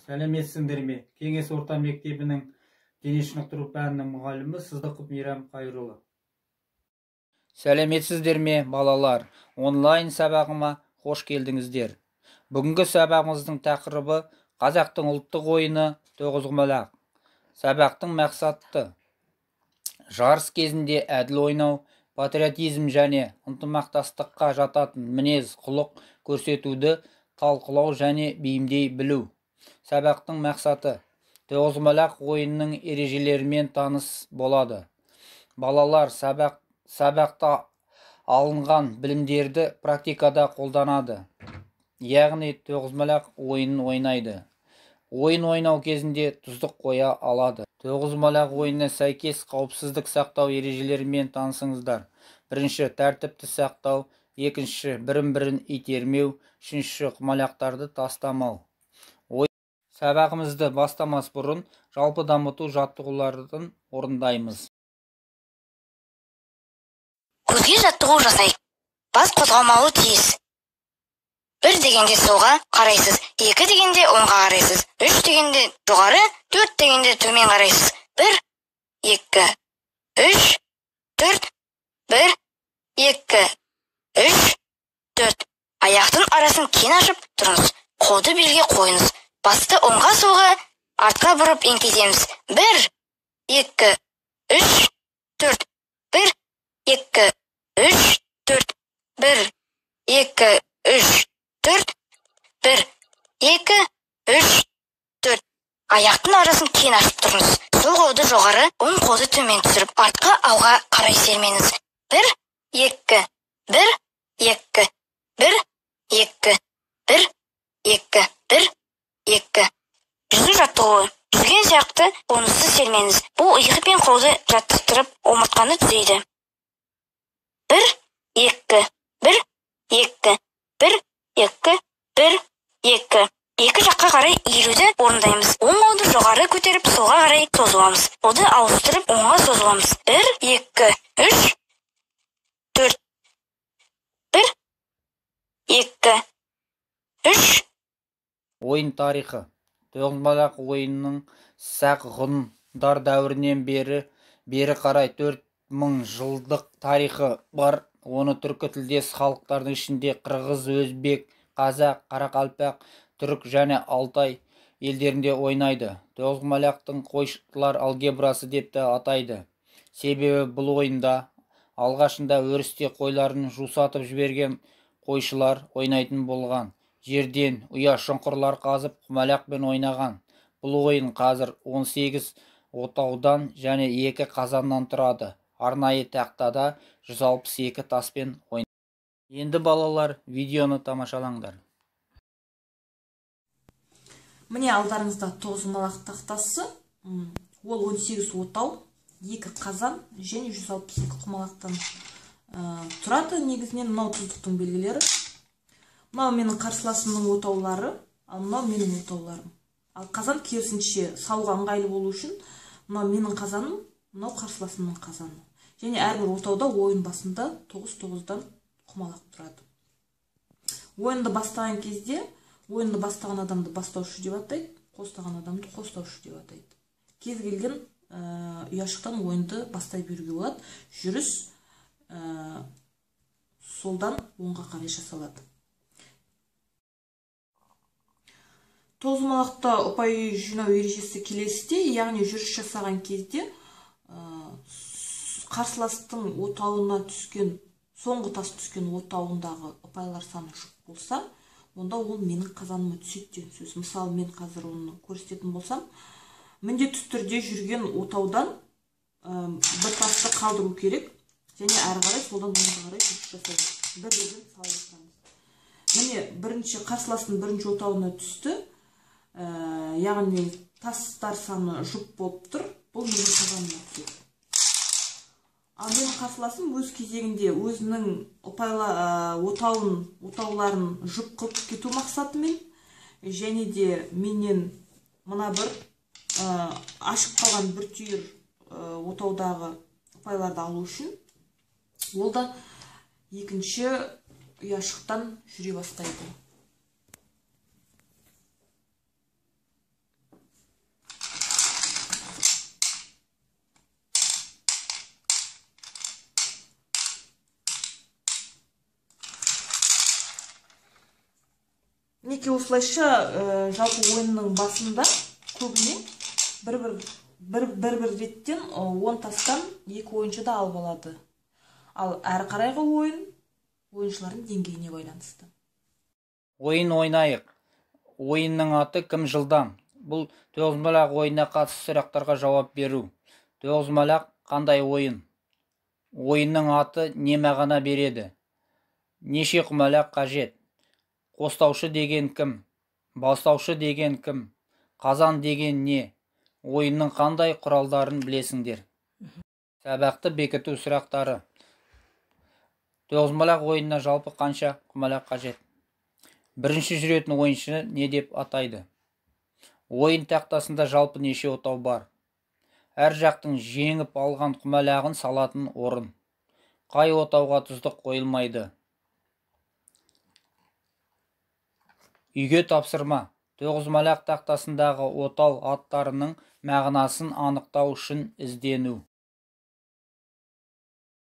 Сәлеметсіңдер ме? Кеңес орта мектебінің дене шынықтыру пәнінің мұғалімі Сыздықов Мейрам Қайырұлы. Сәлеметсіздер ме, балалар? Онлайн сабағыма қош келдіңіздер. Бүгінгі сабағымыздың тақырыбы қазақтың ұлттық ойыны тоғызқұмалақ. Сабақтың мақсаты жарыс кезінде әділ ойнау, патриотизм және ынтымақтастыққа жататын мінез құлық көрсетуді талқылау және бейімдей білу. Сабақтың мақсаты тоғызқұмалақ ойынының ережелерімен таныс болады. Балалар сабақта алынған білімдерді практикада қолданады. Яғни тоғызқұмалақ ойынын ойнайды. Ойын ойнау кезінде тұздық қоя алады. Тоғызқұмалақ ойынына сәйкес қауіпсіздік сақтау ережелерімен танысыңыздар. Бірінші, тәртіпті сақтау. Екінші, бірін-бірін итермеу. Үшінші, құмалақтарды тастамау. Сабағымызды бастамас бұрын жалпы дамыту жаттығуларын орындаймыз. Көзге жаттығу жасайық. Бас қозғалмауы тиіс. 1 дегенде солға қарайсыз, 2 дегенде оңға қарайсыз, 3 дегенде жоғары, 4 дегенде төмен қарайсыз. 1, 2, 3, 4, 1, 2, 3, 4. Аяқтың арасын кең ашып тұрыңыз. Қолды белге қойыңыз. Басты оңға солға, артқа бұрып еңкейтеміз. 1, 2, 3, 4. 1, 2, 3, 4. 1, 2, 3, 4. 1, 2, 3, 4. Аяқтың арасын кең ашып тұрыңыз. Сол қолды жоғары, оң қолды төмен түсіріп, артқа алға қарай сермеңіз. 1, 2, 1, 2, 1, 2, 1, 2, 1, 2. Жүзу жаттығуы. Жүзген сияқты қонысты сермеңіз. Бұл иығы пен қолды жаттықтырып, омыртқаны түзейді. 1, 2, 1, 2, 1, 2, 1, 2. Екі жаққа қарай иілуді орындаймыз. Оң қолды жоғары көтеріп, солға қарай созыламыз. Қолды ауыстырып, оңға созыламыз. 1, 2, 3, 4. 1, 2, 3. Ойын тарихы. Тоғызқұмалақ ойынының сақ-ғұндар дәуірінен бері қарай 4000 жылдық тарихы бар. Оны түркі тілдес халықтардың ішінде қырғыз, өзбек, қазақ, қарақалпақ, түрік және алтай елдерінде ойнайды. Тоғызқұмалақтың қойшылар алгебрасы деп те атайды. Себебі бұл ойында алғашында өрісте қойларын жусатып жіберген қойшылар ойнайтын болған. Жерден ұя шұңқырлар қазып құмалақпен ойнаған. Бұл ойын қазір 18 отаудан және 2 қазаннан тұрады. Арнайы тақтада 162 таспен ойнайды. Енді балалар видеоны тамашалаңдар. Міне алдарыңызда тоғызқұмалақ тақтасы. Ол 18 отау, 2 қазан және 162 құмалақтан тұрады. Негізінен мынау тұздықтың белгілері. Мынау менің қарсыласымның отаулары, ал мынау менің отауларым. Ал қазан керісінше салуға ыңғайлы болу үшін, мынау менің қазаным, мынау қарсыласымның қазаны. Және әрбір отауда ойын басында 9-9-дан құмалақ тұрады. Ойынды бастаған кезде, ойынды бастаған адамды бастаушы деп атайды, қостаған адамды қостаушы деп атайды. Кез келген ұяшықтан ойынды бастай беруге болады. Жүріс солдан оңға қарай жасалады. Тоғызқұмалақта ұпай жинау ережесі келесіде, яғни жүріс жасаған кезде қарсыластың отауына түскен, соңғы тас түскен отауындағы ұпайлар саны жұп болса, онда ол менің қазаныма түседі деген сөз. Мысалы, мен қазір оны көрсететін болсам, міндетті түрде жүрген отаудан бір тасты қалдыру керек, және әрі қарай солдан оңға қарай жүріс жасайды. Бір-бірден салыстырамыз. Міне, бірінші қарсыластың бірінші отауына түсті. Яғни тастар саны жұп болып тұр. Бұл менің қазаныма түседі. Ал менің қарсыласым өз кезегінде өзінің отауларын жұп қылып кету мақсатымен және де менен мына бір ашық қалған бір түйір отаудағы ұпайларды алу үшін ол да екінші ұяшықтан жүре бастайды. Мінекей осылайша жалпы ойынның басында көбіне бір реттен 10 тастан 2 ойыншы да алып алады. Ал әрі қарайғы ойыншылардың деңгейіне байланысты. Ойын ойнайық. Ойынның аты кім жылдам? Бұл тоғызқұмалақ ойынына қатысты сұрақтарға жауап беру. Тоғызқұмалақ қандай ойын? Ойынның аты не мағына береді? Неше құмалақ қажет? Қостаушы деген кім? Бастаушы деген кім? Қазан деген не? Ойынның қандай құралдарын білесіңдер? Сабақты бекіту сұрақтары. Тоғызқұмалақ ойынына жалпы қанша құмалақ қажет? Бірінші жүретін ойыншыны не деп атайды? Ойын тақтасында жалпы неше отау бар? Әр жақтың жеңіп алған құмалағын салатын орын. Қай отауға тұздық қойылмайды? Үйге тапсырма. Тоғызқұмалақ тақтасындағы отау аттарының мағынасын анықтау үшін іздену.